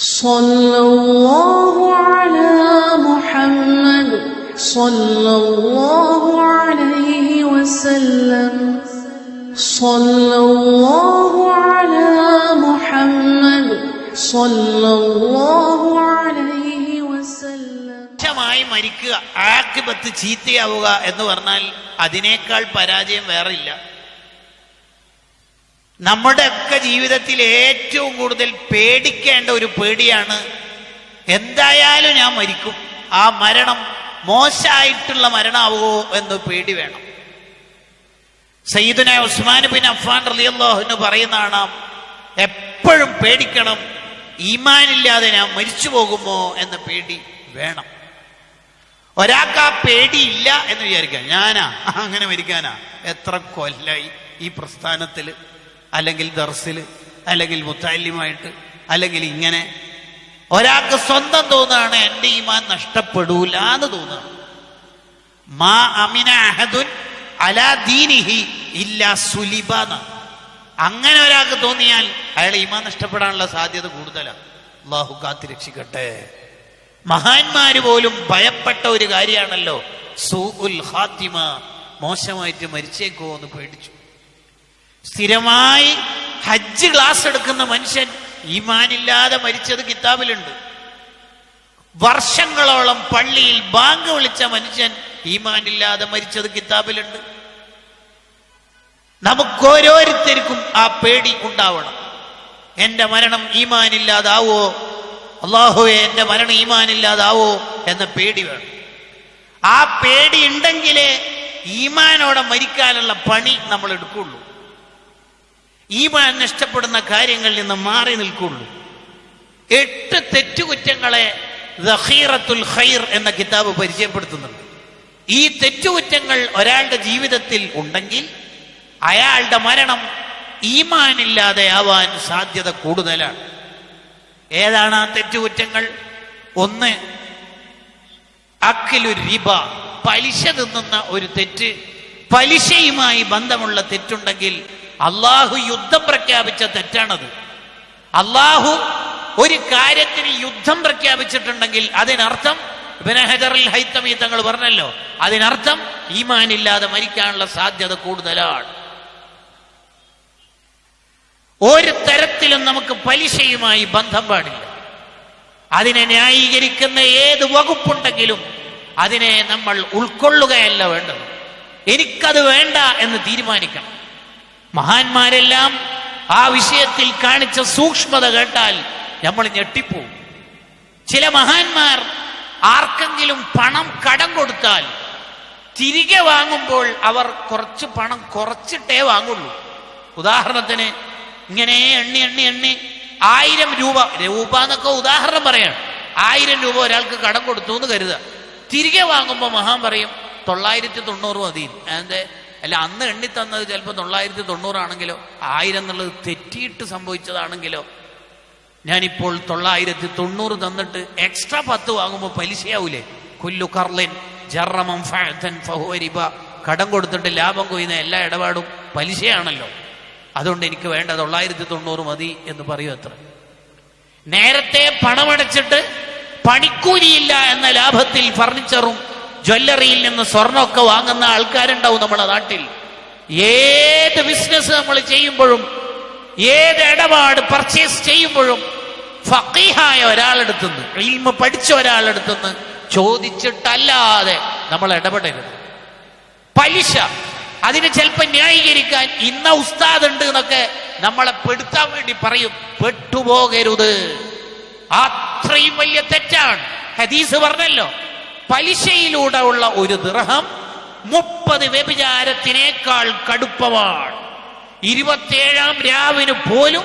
സല്ലല്ലാഹു അലാ മുഹമ്മദ് സല്ലല്ലാഹു അലൈഹി വസല്ലം സല്ലല്ലാഹു അലാ മുഹമ്മദ് സല്ലല്ലാഹു അലൈഹി വസല്ലം. മരിക്കുക, ആഖിബത്ത് ചീത്തയാവുക എന്ന് പറഞ്ഞാൽ അതിനേക്കാൾ പരാജയം വേറെ ഇല്ല. നമ്മുടെയൊക്കെ ജീവിതത്തിൽ ഏറ്റവും കൂടുതൽ പേടിക്കേണ്ട ഒരു പേടിയാണ്, എന്തായാലും ഞാൻ മരിക്കും, ആ മരണം മോശമായിട്ടുള്ള മരണമാവോ എന്ന് പേടി വേണം. സയ്യിദുനാ ഉസ്മാൻ ബിൻ അഫ്ഫാൻ റളിയല്ലാഹു അൻഹു പറയുന്നതാണ്, എപ്പോഴും പേടിക്കണം, ഈമാനില്ലാതെ ഞാൻ മരിച്ചു പോകുമോ എന്ന പേടി വേണം. ഒരാൾക്ക് ആ പേടിയില്ല എന്ന് വിചാരിക്കാം, ഞാനാ അങ്ങനെ മരിക്കാനാ, എത്ര കൊല്ലായി ഈ പ്രസ്ഥാനത്തിൽ, അല്ലെങ്കിൽ ദർസിൽ, അല്ലെങ്കിൽ മുത്തല്ലിമായിട്ട്, അല്ലെങ്കിൽ ഇങ്ങനെ. ഒരാൾക്ക് സ്വന്തം തോന്നുകയാണ് എൻ്റെ ഈമാൻ നഷ്ടപ്പെടൂല എന്ന് തോന്നുകയാണ്. മാ അമിന അഹദുൻ അലാ ദീനിഹി ഇല്ലാ സുലിബാന. അങ്ങനെ ഒരാൾക്ക് തോന്നിയാൽ അയാൾ ഈമാൻ നഷ്ടപ്പെടാനുള്ള സാധ്യത കൂടുതലാണ്. അല്ലാഹു കാത്തിരക്ഷിക്കട്ടെ. മഹാന്മാര് പോലും ഭയപ്പെട്ട ഒരു കാര്യമാണല്ലോ സൂഉൽ ഖാത്തിമ, മോശമായിട്ട് മരിച്ചേക്കോ എന്ന് പേടിച്ചു. സ്ഥിരമായി ഹജ്ജ് ക്ലാസ് എടുക്കുന്ന മനുഷ്യൻ ഈമാനില്ലാതെ മരിച്ചത് കിതാബിലുണ്ട്. വർഷങ്ങളോളം പള്ളിയിൽ ബാങ്ക് വിളിച്ച മനുഷ്യൻ ഈമാനില്ലാതെ മരിച്ചത് കിതാബിലുണ്ട്. നമുക്കോരോരുത്തർക്കും ആ പേടി ഉണ്ടാവണം. എന്റെ മരണം ഈമാനില്ലാതാവോ, അല്ലാഹുവേ എന്റെ മരണം ഈമാനില്ലാതാവോ എന്ന പേടി വേണം. ആ പേടി ഉണ്ടെങ്കിലേ ഈമാനോടെ മരിക്കാനുള്ള പണി നമ്മൾ എടുക്കുള്ളൂ, ഈമാൻ നഷ്ടപ്പെടുന്ന കാര്യങ്ങളിൽ നിന്ന് മാറി നിൽക്കുള്ളൂ. 8 തെറ്റുകുറ്റങ്ങളെ ദഖീറത്തുൽ ഖൈർ എന്ന കിതാബ് പരിചയപ്പെടുത്തുന്നുണ്ട്. ഈ തെറ്റുകുറ്റങ്ങൾ ഒരാളുടെ ജീവിതത്തിൽ ഉണ്ടെങ്കിൽ അയാളുടെ മരണം ഈമാനില്ലാതെ ആവാൻ സാധ്യത കൂടുതലാണ്. ഏതാണ് ആ തെറ്റുകുറ്റങ്ങൾ? 1, അക്ലു റിബ, പലിശ തിന്നുന്ന ഒരു തെറ്റ്. പലിശയുമായി ബന്ധമുള്ള തെറ്റുണ്ടെങ്കിൽ അള്ളാഹു യുദ്ധം പ്രഖ്യാപിച്ച തെറ്റാണത്. അള്ളാഹു ഒരു കാര്യത്തിന് യുദ്ധം പ്രഖ്യാപിച്ചിട്ടുണ്ടെങ്കിൽ അതിനർത്ഥം, ഇബ്നു ഹജറുൽ ഹൈതമി തങ്ങൾ പറഞ്ഞല്ലോ, അതിനർത്ഥം ഈമാനില്ലാതെ മരിക്കാനുള്ള സാധ്യത കൂടുതലാണ്. ഒരു തരത്തിലും നമുക്ക് പലിശയുമായി ബന്ധം പാടില്ല. അതിനെ ന്യായീകരിക്കുന്ന ഏത് വകുപ്പുണ്ടെങ്കിലും അതിനെ നമ്മൾ ഉൾക്കൊള്ളുകയല്ല വേണ്ടത്. എനിക്കത് വേണ്ട എന്ന് തീരുമാനിക്കണം. മഹാന്മാരെല്ലാം ആ വിഷയത്തിൽ കാണിച്ച സൂക്ഷ്മത കേട്ടാൽ നമ്മൾ ഞെട്ടിപ്പോവും. ചില മഹാന്മാർ ആർക്കെങ്കിലും പണം കടം കൊടുത്താൽ തിരികെ വാങ്ങുമ്പോൾ അവർ കുറച്ച് പണം കുറച്ചിട്ടേ വാങ്ങുള്ളൂ. ഉദാഹരണത്തിന് ഇങ്ങനെ എണ്ണി 1000 രൂപ എന്നൊക്കെ ഉദാഹരണം പറയാണ്. 1000 രൂപ ഒരാൾക്ക് കടം കൊടുത്തു എന്ന് കരുതുക. തിരികെ വാങ്ങുമ്പോൾ മഹാൻ പറയും 990 മതി. അതെ, അല്ല അന്ന് എണ്ണി തന്നത് ചിലപ്പോൾ 990 ആണെങ്കിലോ, 1000 എന്നുള്ളത് തെറ്റിയിട്ട് സംഭവിച്ചതാണെങ്കിലോ, ഞാനിപ്പോൾ 990 തന്നിട്ട് എക്സ്ട്രാ 10 വാങ്ങുമ്പോൾ പലിശയാവൂലേ? കുല്ലു കർലിൻ ജറ മൻഫഅതൻ ഫഹുവ റിബ. കടം കൊടുത്തിട്ട് ലാഭം കൊയ്യുന്ന എല്ലാ ഇടപാടും പലിശയാണല്ലോ. അതുകൊണ്ട് എനിക്ക് വേണ്ട 990 മതി എന്ന് പറയൂ. അത്ര നേരത്തെ പണമടച്ചിട്ട് പണിക്കൂലിയില്ല എന്ന ലാഭത്തിൽ ഫർണിച്ചറും ജ്വല്ലറിയിൽ നിന്ന് സ്വർണ്ണമൊക്കെ വാങ്ങുന്ന ആൾക്കാരുണ്ടാവും നമ്മുടെ നാട്ടിൽ. ഏത് ബിസിനസ് നമ്മൾ ചെയ്യുമ്പോഴും, ഏത് ഇടപാട് പർച്ചേസ് ചെയ്യുമ്പോഴും ഫഖീഹായ ഒരാളെടുത്തുനിന്ന്, ഇൽമ പഠിച്ച ഒരാളെടുത്തുനിന്ന് ചോദിച്ചിട്ടല്ലാതെ നമ്മൾ ഇടപെടരുത്. പലിശ, അതിന് ചിലപ്പോൾ ന്യായീകരിക്കാൻ ഇന്ന ഉസ്താദ് ഉണ്ട് എന്നൊക്കെ നമ്മളെ പെടുത്താൻ വേണ്ടി പറയും. പെട്ടുപോകരുത്, അത്രയും വലിയ തെറ്റാണ്. ഹദീസ് പറഞ്ഞല്ലോ, പലിശയിലൂടെ ഉള്ള ഒരു ദിർഹം 30 വ്യഭിചാരത്തിനേക്കാൾ കടുപ്പമാണ്. 27ാം രാവിന് പോലും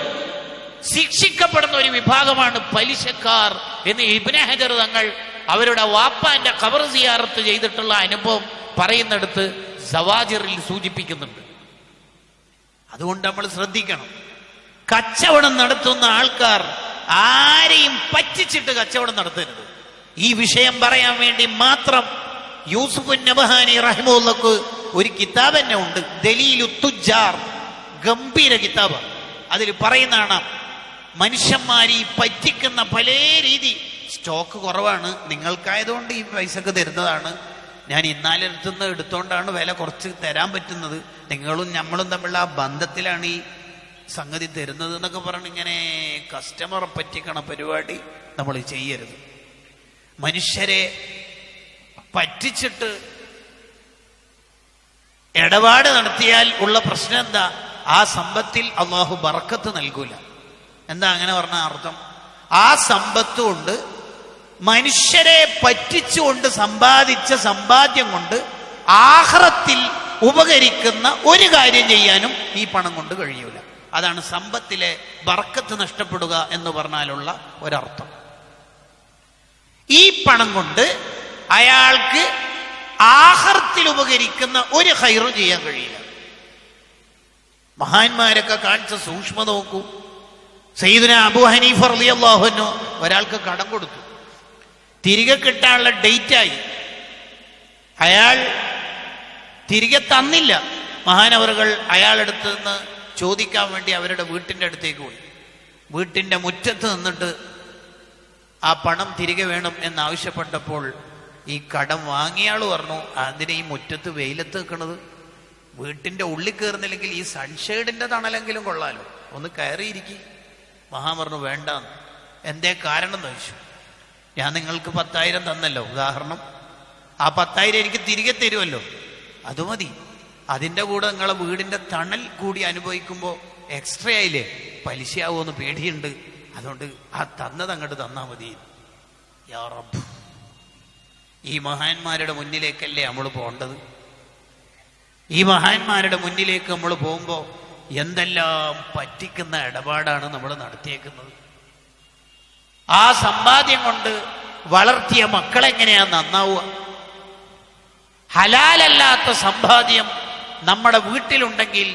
ശിക്ഷിക്കപ്പെടുന്ന ഒരു വിഭാഗമാണ് പലിശക്കാർ എന്ന് ഇബ്നു ഹജർ തങ്ങൾ അവരുടെ വാപ്പാന്റെ ഖബർ സിയാറത്ത് ചെയ്തിട്ടുള്ള അനുഭവം പറയുന്നിടത്ത് സവാജിറിൽ സൂചിപ്പിക്കുന്നുണ്ട്. അതുകൊണ്ട് നമ്മൾ ശ്രദ്ധിക്കണം. കച്ചവടം നടത്തുന്ന ആൾക്കാർ ആരെയും പറ്റിച്ചിട്ട് കച്ചവടം നടത്തരുത്. ഈ വിഷയം പറയാൻ വേണ്ടി മാത്രം യൂസുഫ് നബഹാനി റഹിമഹുള്ളാഹു ഒരു കിതാബ് തന്നെ ഉണ്ട്, ദലീലു തുജാർ, ഗംഭീര കിതാബ്. അതിൽ പറയുന്നതാണ് മനുഷ്യന്മാർ ഈ പറ്റിക്കുന്ന പല രീതി. സ്റ്റോക്ക് കുറവാണ്, നിങ്ങൾക്കായതുകൊണ്ട് ഈ പൈസക്ക് തരുന്നതാണ്, ഞാൻ ഇന്നാലെടുത്തുനിന്ന് എടുത്തോണ്ടാണ് വില കുറച്ച് തരാൻ പറ്റുന്നത്, നിങ്ങളും നമ്മളും തമ്മിലുള്ള ആ ബന്ധത്തിലാണ് ഈ സംഗതി തരുന്നത് എന്നൊക്കെ പറഞ്ഞ് ഇങ്ങനെ കസ്റ്റമറെ പറ്റിക്കണ പരിപാടി നമ്മൾ ചെയ്യരുത്. മനുഷ്യരെ പറ്റിച്ചിട്ട് ഇടപാട് നടത്തിയാൽ ഉള്ള പ്രശ്നം എന്താ? ആ സമ്പത്തിൽ അള്ളാഹു ബർക്കത്ത് നൽകൂല. എന്താ അങ്ങനെ പറഞ്ഞ അർത്ഥം? ആ സമ്പത്ത് കൊണ്ട് മനുഷ്യരെ പറ്റിച്ചുകൊണ്ട് സമ്പാദിച്ച സമ്പാദ്യം കൊണ്ട് ആഖിറത്തിൽ ഉപകരിക്കുന്ന ഒരു കാര്യം ചെയ്യാനും ഈ പണം കൊണ്ട് കഴിയൂല. അതാണ് സമ്പത്തിലെ ബർക്കത്ത് നഷ്ടപ്പെടുക എന്ന് പറഞ്ഞാലുള്ള ഒരർത്ഥം. ഈ പണം കൊണ്ട് അയാൾക്ക് ആഖിറത്തിൽ ഉപകരിക്കുന്ന ഒരു ഖൈറും ചെയ്യാൻ കഴിയില്ല. മഹാന്മാരൊക്കെ കാണിച്ച സൂക്ഷ്മത നോക്കൂ. സയ്യിദുനാ അബൂ ഹനീഫ റളിയല്ലാഹു അൻഹു ഒരാൾക്ക് കടം കൊടുത്തു, തിരികെ കിട്ടാനുള്ള ഡേറ്റായി, അയാൾ തിരികെ തന്നില്ല. മഹാനവറുകൾ അയാളെടുത്ത് നിന്ന് ചോദിക്കാൻ വേണ്ടി അവരുടെ വീട്ടിൻ്റെ അടുത്തേക്ക് പോയി. വീട്ടിൻ്റെ മുറ്റത്ത് നിന്നിട്ട് ആ പണം തിരികെ വേണം എന്നാവശ്യപ്പെട്ടപ്പോൾ ഈ കടം വാങ്ങിയാൾ പറഞ്ഞു, അതിന് ഈ മുറ്റത്ത് വെയിലത്ത് വെക്കണത്, വീട്ടിൻ്റെ ഉള്ളിൽ കയറുന്നില്ലെങ്കിൽ ഈ സൺഷെയ്ഡിൻ്റെ തണലെങ്കിലും കൊള്ളാലോ, ഒന്ന് കയറിയിരിക്കും. മഹാൻ പറഞ്ഞു വേണ്ടാന്ന്. എന്തേ കാരണം എന്ന് ചോദിച്ചു. ഞാൻ നിങ്ങൾക്ക് 10,000 തന്നല്ലോ, ഉദാഹരണം, ആ 10,000 എനിക്ക് തിരികെ തരുമല്ലോ, അത് മതി. അതിൻ്റെ കൂടെ നിങ്ങളെ വീടിൻ്റെ തണൽ കൂടി അനുഭവിക്കുമ്പോൾ എക്സ്ട്രാ ആയില്ലേ, പലിശയാവുമെന്ന് പേടിയുണ്ട്, അതുകൊണ്ട് ആ തന്നത് അങ്ങോട്ട് തന്നാൽ മതി. യാ റബ്ബ്, ഈ മഹാന്മാരുടെ മുന്നിലേക്കല്ലേ നമ്മൾ പോകേണ്ടത്? ഈ മഹാന്മാരുടെ മുന്നിലേക്ക് നമ്മൾ പോകുമ്പോൾ എന്തെല്ലാം പറ്റിക്കുന്ന ഇടപാടാണ് നമ്മൾ നടത്തിയേക്കുന്നത്. ആ സമ്പാദ്യം കൊണ്ട് വളർത്തിയ മക്കളെങ്ങനെയാ നന്നാവുക? ഹലാലല്ലാത്ത സമ്പാദ്യം നമ്മുടെ വീട്ടിലുണ്ടെങ്കിൽ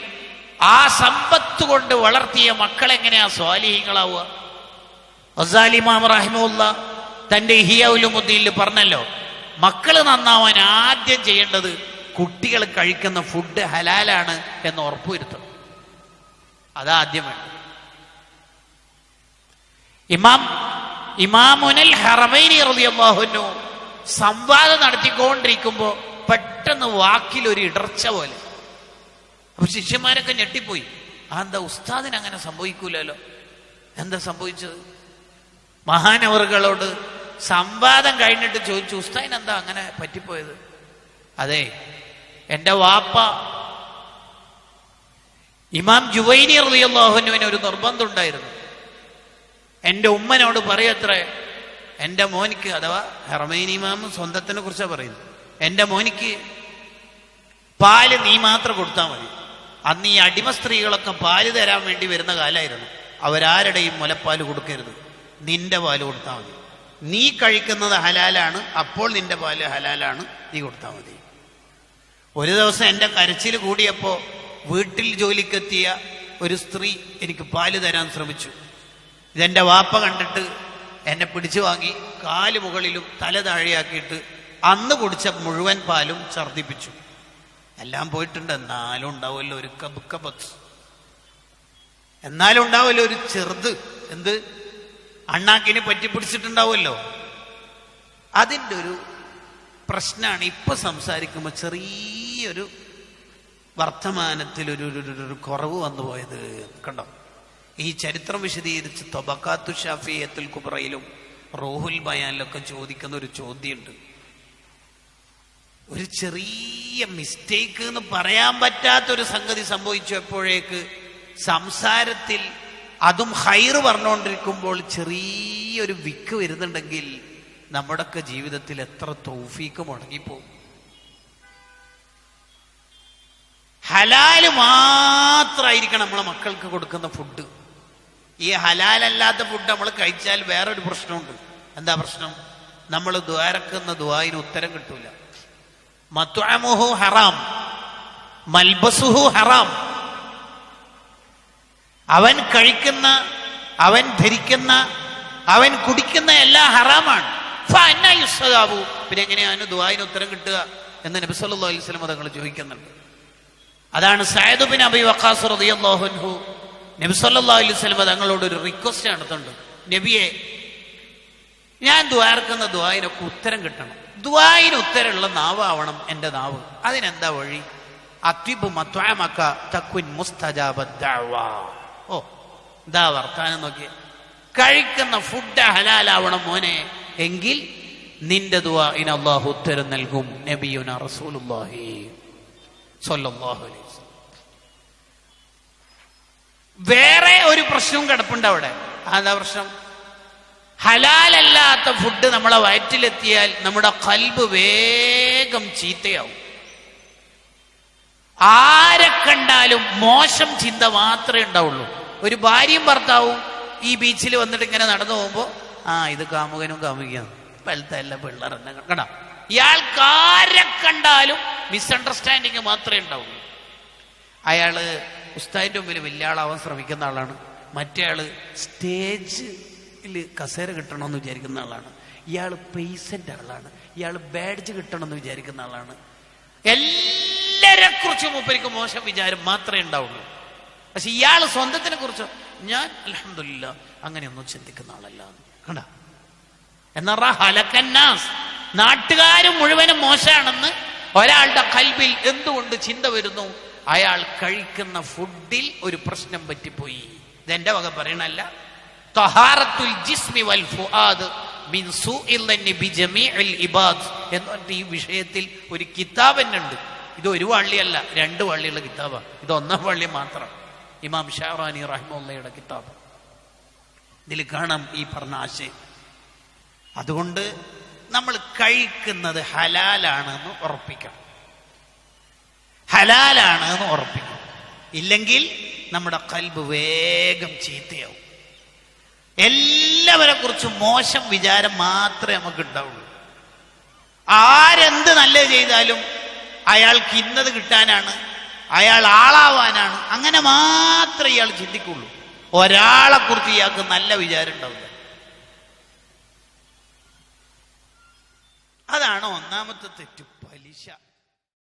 ആ സമ്പത്ത് കൊണ്ട് വളർത്തിയ മക്കളെങ്ങനെയാ സ്വാലിഹീങ്ങളാവുക? ഗസാലി ഇമാം റഹിമഹുല്ലാഹ് തന്റെ ഇഹ്യാ ഉലൂമുദ്ദീനിൽ പറഞ്ഞല്ലോ, മക്കള് നന്നാവാൻ ആദ്യം ചെയ്യേണ്ടത് കുട്ടികൾ കഴിക്കുന്ന ഫുഡ് ഹലാലാണ് എന്ന് ഉറപ്പുവരുത്തണം. അതാദ്യം വേണ്ടത്. ഇമാമുനൽ ഹറമൈനി റളിയല്ലാഹു അൻഹു സംവാദം നടത്തിക്കൊണ്ടിരിക്കുമ്പോൾ പെട്ടെന്ന് വാക്കിലൊരു ഇടർച്ച പോലെ. അപ്പൊ ശിഷ്യന്മാരൊക്കെ ഞെട്ടിപ്പോയി. എന്താ ഉസ്താദിന് അങ്ങനെ സംഭവിക്കൂലല്ലോ, എന്താ സംഭവിച്ചത്? മഹാനവറുകളോട് സംവാദം കഴിഞ്ഞിട്ട് ചോദിച്ചു, ഉസ്താദിന് എന്താ അങ്ങനെ പറ്റിപ്പോയത്? അതെ, എൻ്റെ വാപ്പ ഇമാം ജുവൈനി റളിയല്ലാഹു അൻഹുവിന് ഒരു നിർബന്ധം ഉണ്ടായിരുന്നു. എൻ്റെ ഉമ്മനോട് പറയത്രേ, എൻ്റെ മോനിക്ക്, അഥവാ ഹറമൈനി ഇമാം സ്വന്തത്തിനെ കുറിച്ചാണ് പറയുന്നത്, എൻ്റെ മോനിക്ക് പാല് നീ മാത്രം കൊടുത്താൽ മതി. അന്ന് ഈ അടിമ സ്ത്രീകളൊക്കെ പാല് തരാൻ വേണ്ടി വരുന്ന കാലമായിരുന്നു. അവരാരുടെയും മുലപ്പാല് കൊടുക്കരുത്, നിന്റെ പാല് കൊടുത്താൽ മതി. നീ കഴിക്കുന്നത് ഹലാലാണ്, അപ്പോൾ നിന്റെ പാല് ഹലാലാണ്, നീ കൊടുത്താൽ മതി. ഒരു ദിവസം എൻ്റെ കരച്ചിൽ കൂടിയപ്പോൾ വീട്ടിൽ ജോലിക്കെത്തിയ ഒരു സ്ത്രീ എനിക്ക് പാല് തരാൻ ശ്രമിച്ചു. ഇതെൻ്റെ വാപ്പ കണ്ടിട്ട് എന്നെ പിടിച്ചു വാങ്ങി കാല് മുകളിലും തല താഴെയാക്കിയിട്ട് അന്ന് കുടിച്ച മുഴുവൻ പാലും ഛർദിപ്പിച്ചു. എല്ലാം പോയിട്ടുണ്ട്, എന്നാലും ഉണ്ടാവുമല്ലോ ഒരു കബത്ത്, എന്നാലും ഉണ്ടാവുമല്ലോ ഒരു ചെറുത്, എന്ത് അണ്ണാക്കിന് പറ്റിപ്പിടിച്ചിട്ടുണ്ടാവുമല്ലോ. അതിൻ്റെ ഒരു പ്രശ്നമാണ് ഇപ്പൊ സംസാരിക്കുമ്പോൾ ചെറിയൊരു വർത്തമാനത്തിൽ ഒരു കുറവ് വന്നു പോയത്. കണ്ടോ, ഈ ചരിത്രം വിശദീകരിച്ച് തൊബക്കാത്തു ഷാഫിയത്തുൽ കുബ്രയിലും റൂഹുൽ ബയാനിലൊക്കെ ചോദിക്കുന്ന ഒരു ചോദ്യമുണ്ട്. ഒരു ചെറിയ മിസ്റ്റേക്ക് എന്ന് പറയാൻ പറ്റാത്തൊരു സംഗതി സംഭവിച്ചു എപ്പോഴേക്ക് സംസാരത്തിൽ, അതും ഹൈറ് പറഞ്ഞുകൊണ്ടിരിക്കുമ്പോൾ ചെറിയൊരു വിക്ക് വരുന്നുണ്ടെങ്കിൽ നമ്മുടെയൊക്കെ ജീവിതത്തിൽ എത്ര തൗഫീക്ക് മുടങ്ങിപ്പോകും. ഹലാല് മാത്രമായിരിക്കണം നമ്മളെ മക്കൾക്ക് കൊടുക്കുന്ന ഫുഡ്. ഈ ഹലാലല്ലാത്ത ഫുഡ് നമ്മൾ കഴിച്ചാൽ വേറൊരു പ്രശ്നമുണ്ട്. എന്താ പ്രശ്നം? നമ്മൾ ദ്വാരക്കുന്ന ദുആഇന് ഉത്തരം കിട്ടൂല. മത്അമുഹു ഹറാം, മൽബസുഹു ഹറാം. അവൻ കഴിക്കുന്ന, അവൻ ധരിക്കുന്ന, അവൻ കുടിക്കുന്ന എല്ലാം ഹറാമാണ്. പിന്നെ എങ്ങനെയാണ് ദുആഇന് ഉത്തരം കിട്ടുക എന്ന് നബി സല്ലല്ലാഹു അലൈഹി വസല്ലം തങ്ങൾ ചോദിക്കുന്നുണ്ട്. അതാണ് സഅദ് ബിൻ അബി വഖാസ് റളിയല്ലാഹു അൻഹു നബി സല്ലല്ലാഹു അലൈഹി വസല്ലം തങ്ങളോട് ഒരു റിക്വസ്റ്റ് നടത്തുന്നുണ്ട്. നബിയെ, ഞാൻ ദ്വാർക്കുന്ന ദ്വായിനൊക്കെ ഉത്തരം കിട്ടണം. ദ്വായിന് ഉത്തരമുള്ള നാവാവണം എൻ്റെ നാവ്. അതിനെന്താ വഴി? അത്വിബ് മത്വഅമക തകുൻ മുസ്തജാബദ് ദഅവ. ഓ, ഇതാ വർത്താനം നോക്കിയേ. കഴിക്കുന്ന ഫുഡ് ഹലാലാവണം മോനെ, എങ്കിൽ നിന്റെ ദുആഇന് അല്ലാഹു ഉത്തരം നൽകും. നബിയുനാ റസൂലുള്ളാഹി സ്വല്ലല്ലാഹു അലൈഹി വസല്ലം. വേറെ ഒരു പ്രശ്നവും കിടപ്പുണ്ട് അവിടെ. അതാ പ്രശ്നം, ഹലാലല്ലാത്ത ഫുഡ് നമ്മളെ വയറ്റിലെത്തിയാൽ നമ്മുടെ ഖൽബ് വേഗം ചീത്തയാവും. ആരെ കണ്ടാലും മോശം ചിന്ത മാത്രമേ ഉണ്ടാവുള്ളൂ. ഒരു ഭാര്യയും ഭർത്താവും ഈ ബീച്ചിൽ വന്നിട്ട് ഇങ്ങനെ നടന്നു പോകുമ്പോ, ഇത് കാമുകനും കാമുകയാണ്, വെളുത്തല്ല പിള്ളേരെന്നെ കണ്ട. ഇയാൾക്ക് ആരെ കണ്ടാലും മിസ്അണ്ടർസ്റ്റാൻഡിങ് മാത്രമേ ഉണ്ടാവുള്ളൂ. അയാള് ഉസ്താദിന്റെ മുമ്പിൽ വലിയ ആളാവാൻ ശ്രമിക്കുന്ന ആളാണ്. മറ്റേ ആള് സ്റ്റേജിൽ കസേര കിട്ടണമെന്ന് വിചാരിക്കുന്ന ആളാണ്. ഇയാൾ പേയ്സന്റെ ആളാണ്. ഇയാൾ ബാഡ്ജ് കിട്ടണമെന്ന് വിചാരിക്കുന്ന ആളാണ്. എല്ലാരെ കുറിച്ചും മൂപ്പർക്ക് മോശം വിചാരം മാത്രമേ ഉണ്ടാവുള്ളൂ. പക്ഷെ ഇയാൾ സ്വന്തത്തിനെ കുറിച്ചോ, ഞാൻ അൽഹംദുലില്ലാ അങ്ങനെയൊന്നും ചിന്തിക്കുന്ന ആളല്ല. കണ്ട, എന്നാ ഹലക്കന്നാസ്, നാട്ടുകാരും മുഴുവനും മോശമാണെന്ന് ഒരാളുടെ ഖൽബിൽ എന്തുകൊണ്ട് ചിന്ത വരുന്നു? അയാൾ കഴിക്കുന്ന ഫുഡിൽ ഒരു പ്രശ്നം പറ്റിപ്പോയി. ഇതെന്റെ വക പറയണല്ല. തഹാറത്തുൽ ജിസ്മി വൽ ഫുആദ് മിൻ സൂഇൽ ദന്നി ബിജമീഇൽ ഇബാദ് എന്ന് പറഞ്ഞ ഈ വിഷയത്തിൽ ഒരു കിതാബ് തന്നെ ഉണ്ട്. ഇത് ഒരു വള്ളിയല്ല, 2 വള്ളിയുള്ള കിതാബാണ്. ഇത് 1 വള്ളി മാത്രം. ഇമാം ഷാറാനി റഹിമഹുള്ളയുടെ കിതാബ്. ഇതിൽ കാണാം ഈ പറഞ്ഞ ആശയം. അതുകൊണ്ട് നമ്മൾ കഴിക്കുന്നത് ഹലാലാണെന്ന് ഉറപ്പിക്കണം. ഹലാലാണെന്ന് ഉറപ്പിക്കണം. ഇല്ലെങ്കിൽ നമ്മുടെ ഖൽബ് വേഗം ചീത്തയാവും. എല്ലാവരെ കുറിച്ചും മോശം വിചാരം മാത്രമേ നമുക്ക് ഉണ്ടാവുള്ളൂ. ആരെന്ത് നല്ലത് ചെയ്താലും അയാൾക്ക് ഇന്നത് കിട്ടാനാണ്, അയാൾ ആളാവാനാണ്, അങ്ങനെ മാത്രമേ ഇയാൾ ചിന്തിക്കുള്ളൂ. ഒരാളെ കുറിച്ച് ഇയാൾക്ക് നല്ല വിചാരം ഉണ്ടാവില്ല. അതാണ് ഒന്നാമത്തെ തെറ്റ്, പലിശ.